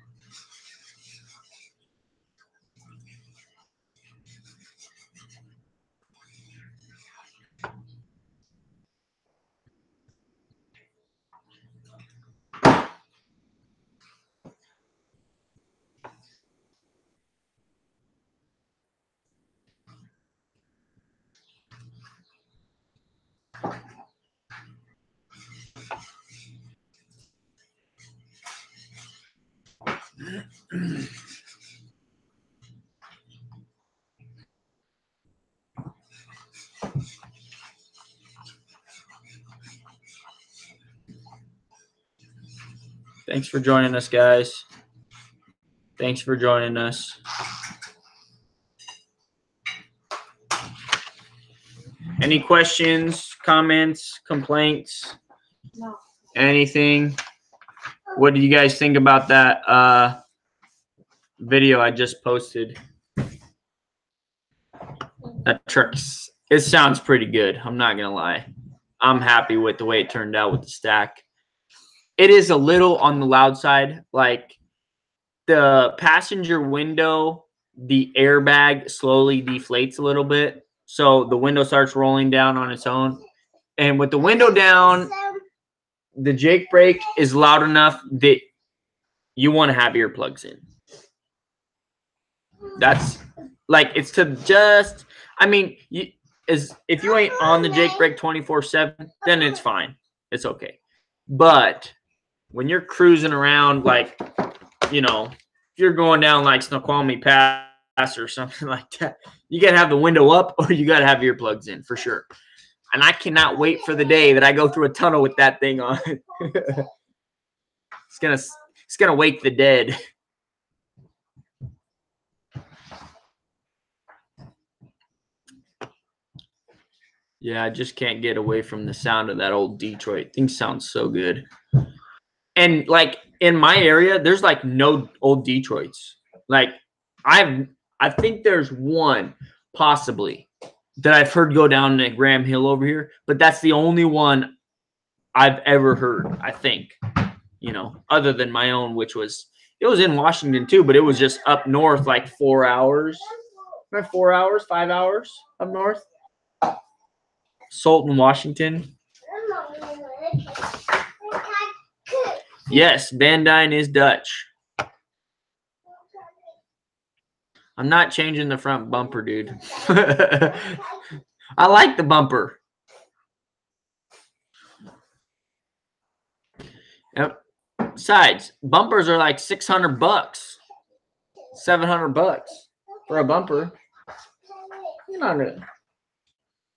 Thanks for joining us, guys. Thanks for joining us. Any questions, comments, complaints? No. Anything? What do you guys think about that video I just posted? That truck, it sounds pretty good. I'm not gonna lie. I'm happy with the way it turned out with the stack. It is a little on the loud side. Like the passenger window, the airbag slowly deflates a little bit. So the window starts rolling down on its own. And with the window down, the Jake brake is loud enough that you want to have earplugs in. That's like, it's to just, I mean, if you ain't on the Jake brake 24/7, then it's fine. It's okay. But when you're cruising around, like, you know, if you're going down like Snoqualmie Pass or something like that, you got to have the window up or you got to have earplugs in for sure. And I cannot wait for the day that I go through a tunnel with that thing on. It's gonna wake the dead. Yeah, I just can't get away from the sound of that old Detroit. Thing sounds so good. And like in my area, there's like no old Detroits. Like I think there's one possibly that I've heard go down to Graham Hill over here, but that's the only one I've ever heard, I think. You know, other than my own, which was, it was in Washington too, but it was just up north, like 4 hours, 4 hours, 5 hours up north. Sultan, Washington. Yes, VANDUYN is Dutch. I'm not changing the front bumper, dude. I like the bumper. Yep. Besides, bumpers are like $600, $700 for a bumper. You know,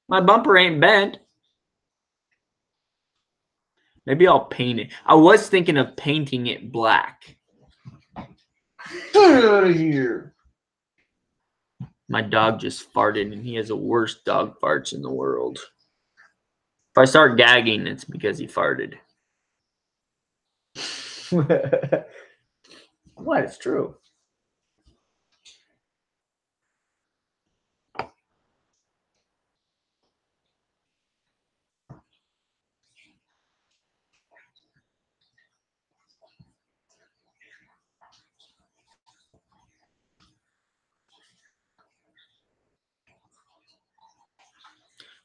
my bumper ain't bent. Maybe I'll paint it. I was thinking of painting it black. Get out of here. My dog just farted, and he has the worst dog farts in the world. If I start gagging, it's because he farted. What? It's true.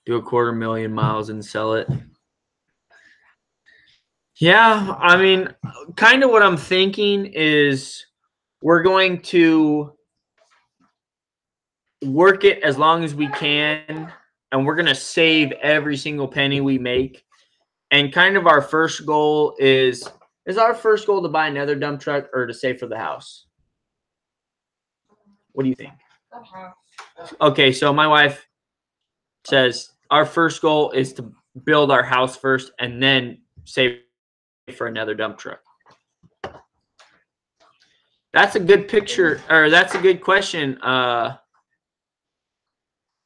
Do 250,000 miles and sell it. Yeah, I mean, kind of what I'm thinking is we're going to work it as long as we can, and we're going to save every single penny we make. And kind of our first goal is our first goal to buy another dump truck or to save for the house? What do you think? Okay, so my wife says our first goal is to build our house first and then save for another dump truck. That's a good picture, or that's a good question,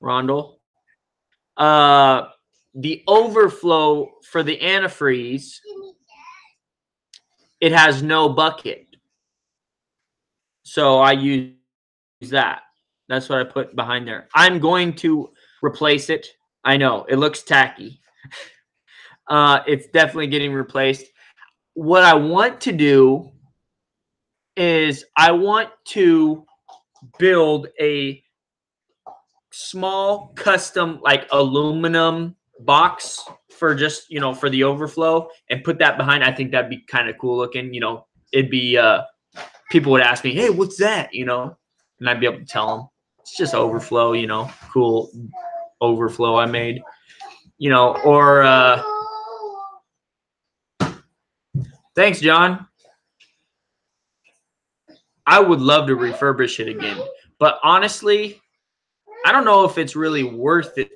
Rondell. The overflow for the antifreeze, it has no bucket. So I use that. That's what I put behind there. I'm going to replace it. I know, it looks tacky. It's definitely getting replaced. What I want to do is I want to build a small custom like aluminum box for just, you know, for the overflow and put that behind. I think that'd be kind of cool looking. You know, it'd be people would ask me, hey, what's that? You know, and I'd be able to tell them it's just overflow, you know, cool overflow I made, you know, or thanks, John. I would love to refurbish it again, but honestly, I don't know if it's really worth it,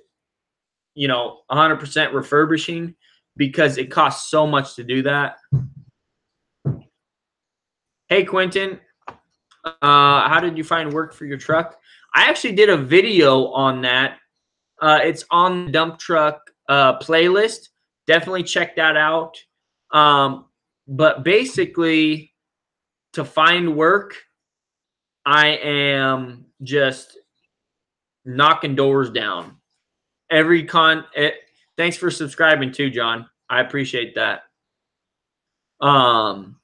you know, 100% refurbishing, because it costs so much to do that. Hey, Quentin, how did you find work for your truck? I actually did a video on that. It's on the dump truck playlist. Definitely check that out. But basically, to find work, I am just knocking doors down. Thanks for subscribing too, John. I appreciate that. And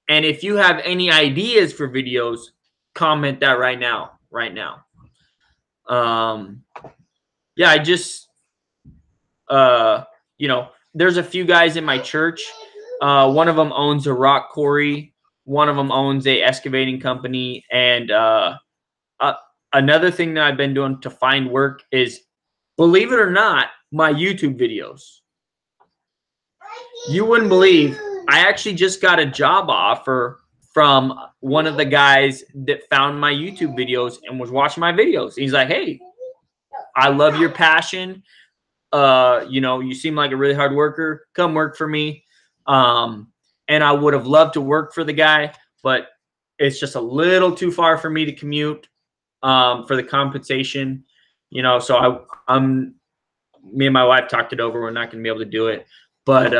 if you have any ideas for videos, comment that right now. Yeah, You know, there's a few guys in my church. One of them owns a rock quarry. One of them owns a excavating company. And another thing that I've been doing to find work is, believe it or not, my YouTube videos. You wouldn't believe, I actually just got a job offer from one of the guys that found my YouTube videos and was watching my videos. He's like, hey, I love your passion. You know, you seem like a really hard worker. Come work for me. And I would have loved to work for the guy, but it's just a little too far for me to commute for the compensation. You know, so me and my wife talked it over. We're not going to be able to do it, but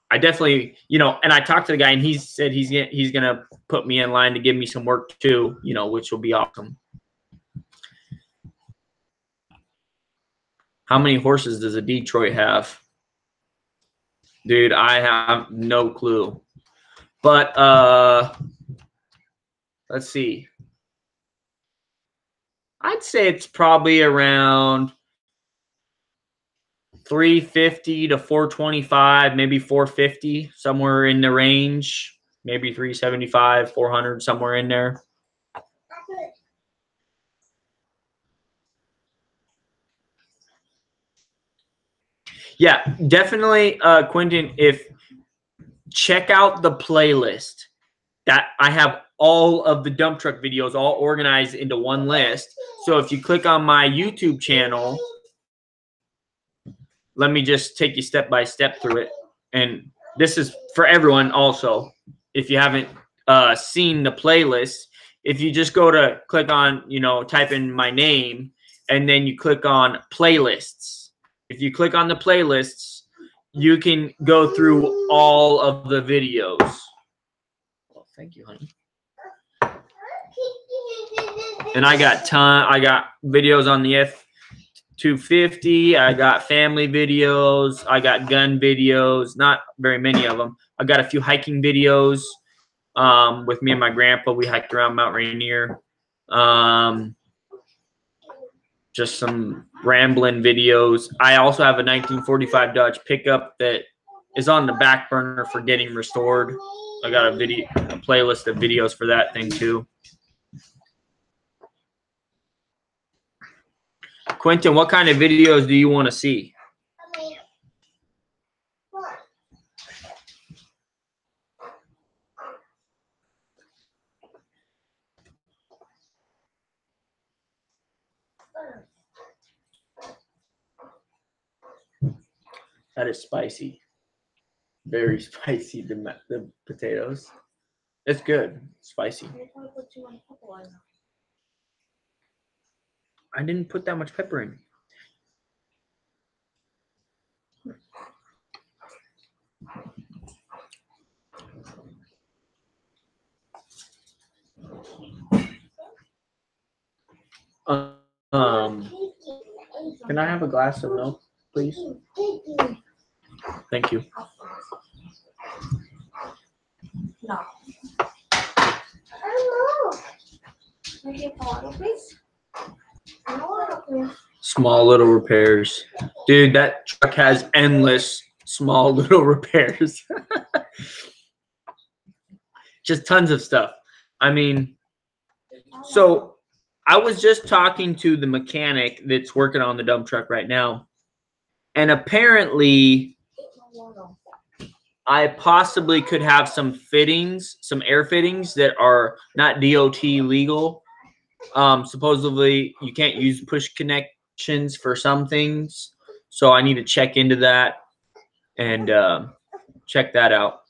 I definitely, you know, and I talked to the guy and he said he's going to put me in line to give me some work too, you know, which will be awesome. How many horses does a Detroit have? Dude, I have no clue. But let's see. I'd say it's probably around 350 to 425, maybe 450, somewhere in the range. Maybe 375, 400, somewhere in there. Yeah, definitely, Quentin, check out the playlist that I have all of the dump truck videos all organized into one list. So if you click on my YouTube channel, let me just take you step by step through it. And this is for everyone also. If you haven't seen the playlist, if you just go to click on, you know, type in my name, and then you click on playlists. If you click on the playlists, you can go through all of the videos. Well, thank you, honey. And I got videos on the F-250. I got family videos. I got gun videos. Not very many of them. I got a few hiking videos with me and my grandpa. We hiked around Mount Rainier. Just some rambling videos. I also have a 1945 Dodge pickup that is on the back burner for getting restored. I got a playlist of videos for that thing too. Quentin, what kind of videos do you want to see? That is spicy. Very spicy, the potatoes. It's good. Spicy. I didn't put that much pepper in. Can I have a glass of milk, please? Thank you. No. Small little repairs. Dude, that truck has endless small little repairs. Just tons of stuff. I mean, so I was just talking to the mechanic that's working on the dump truck right now. And apparently I possibly could have some fittings, some air fittings that are not DOT legal. Supposedly you can't use push connections for some things. So I need to check into that and check that out.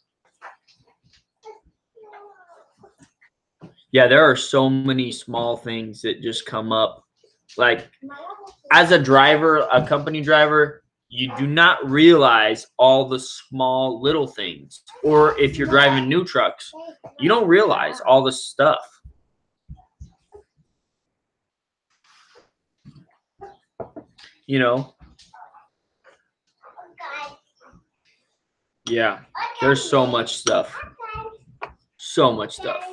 Yeah, there are so many small things that just come up. Like, as a driver, a company driver, you do not realize all the small little things. Or if you're driving new trucks, you don't realize all the stuff. You know? Yeah, there's so much stuff. So much stuff.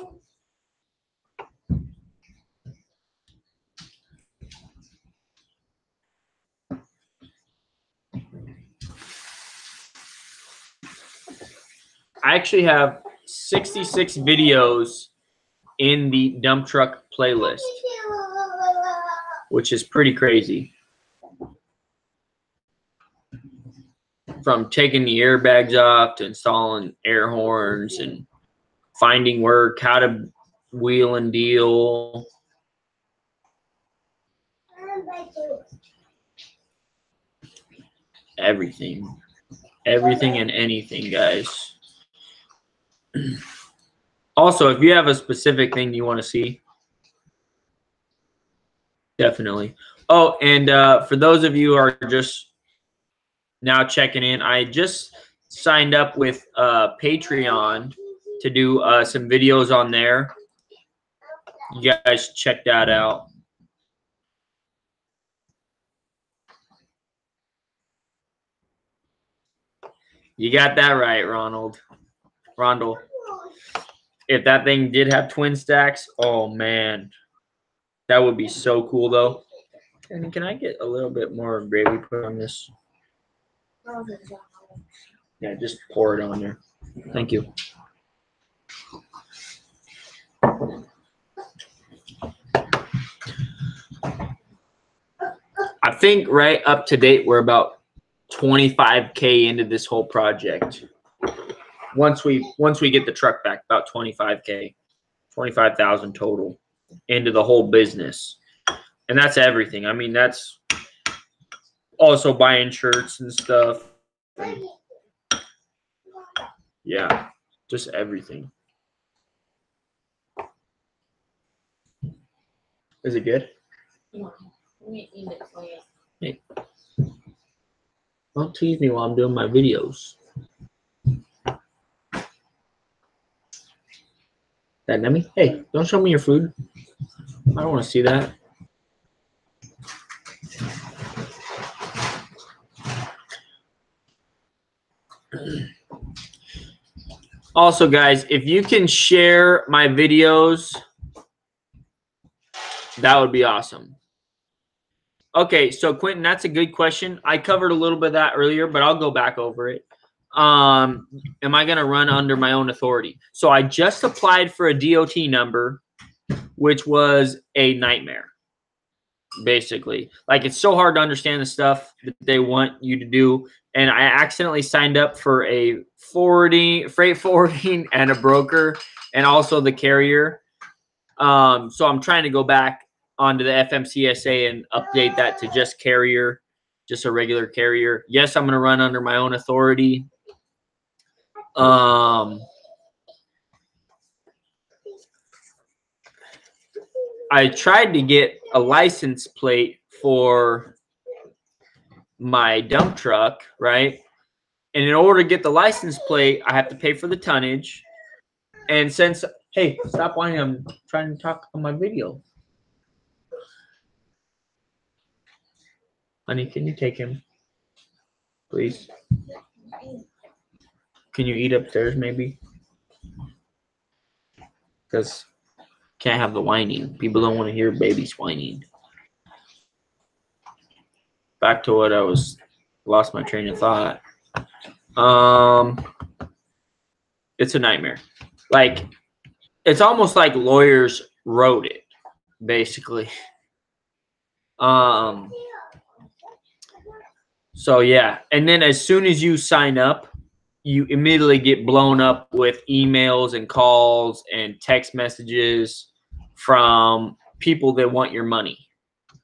I actually have 66 videos in the dump truck playlist, which is pretty crazy. From taking the airbags off to installing air horns and finding work, how to wheel and deal. Everything. Everything and anything, guys. Also, if you have a specific thing you want to see, definitely. Oh, and for those of you who are just now checking in, I just signed up with Patreon to do some videos on there. You guys check that out. You got that right, Ronald. Rondell. If that thing did have twin stacks, oh man, that would be so cool though. And can I get a little bit more gravy put on this? Yeah, just pour it on there. Thank you. I think right up to date, we're about 25K into this whole project. Once we get the truck back, about 25K, 25,000 total into the whole business. And that's everything. I mean, that's also buying shirts and stuff. And yeah, just everything. Is it good? Hey, don't tease me while I'm doing my videos. That Nemi? Hey, don't show me your food. I don't want to see that. Also, guys, if you can share my videos, that would be awesome. Okay, so Quentin, that's a good question. I covered a little bit of that earlier, but I'll go back over it. Am I going to run under my own authority? So I just applied for a DOT number, which was a nightmare, basically. Like, it's so hard to understand the stuff that they want you to do. And I accidentally signed up for a freight forwarding and a broker and also the carrier. So I'm trying to go back onto the FMCSA and update that to just carrier, just a regular carrier. Yes, I'm going to run under my own authority. I tried to get a license plate for my dump truck, right? And in order to get the license plate, I have to pay for the tonnage. And since, hey, stop whining, I'm trying to talk on my video. Honey, can you take him, please? Can you eat upstairs, maybe? Because can't have the whining. People don't want to hear babies whining. Back to what I was, lost my train of thought. It's a nightmare. Like, it's almost like lawyers wrote it, basically. So yeah, and then as soon as you sign up, you immediately get blown up with emails and calls and text messages from people that want your money.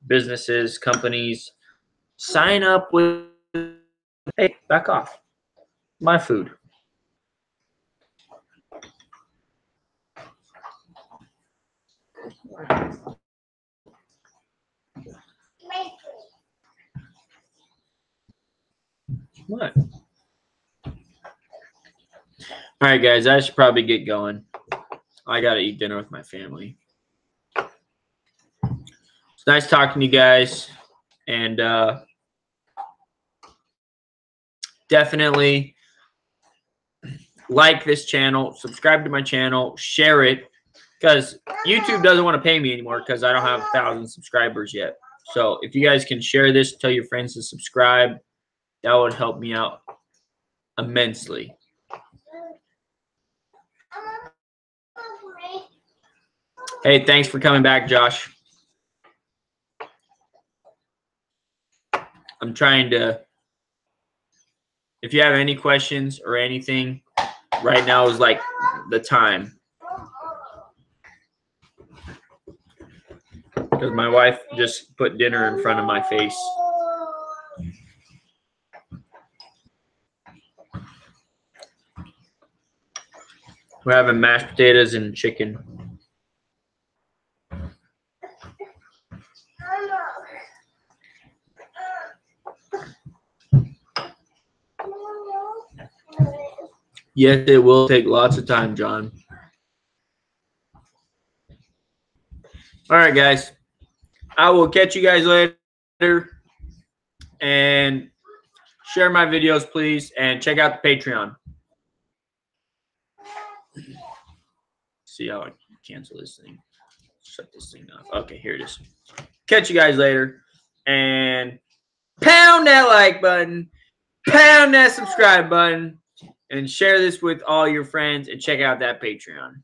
Businesses, companies. Sign up with, hey, back off. My food. What? All right, guys, I should probably get going. I got to eat dinner with my family. It's nice talking to you guys. And definitely like this channel, subscribe to my channel, share it. Because YouTube doesn't want to pay me anymore because I don't have 1,000 subscribers yet. So if you guys can share this, tell your friends to subscribe, that would help me out immensely. Hey, thanks for coming back, Josh. I'm trying to, if you have any questions or anything, right now is like the time. Because my wife just put dinner in front of my face. We're having mashed potatoes and chicken. Yes, it will take lots of time, John. All right, guys. I will catch you guys later. And share my videos, please. And check out the Patreon. See how I cancel this thing. Shut this thing off. Okay, here it is. Catch you guys later. And pound that like button. Pound that subscribe button. And share this with all your friends. And check out that Patreon.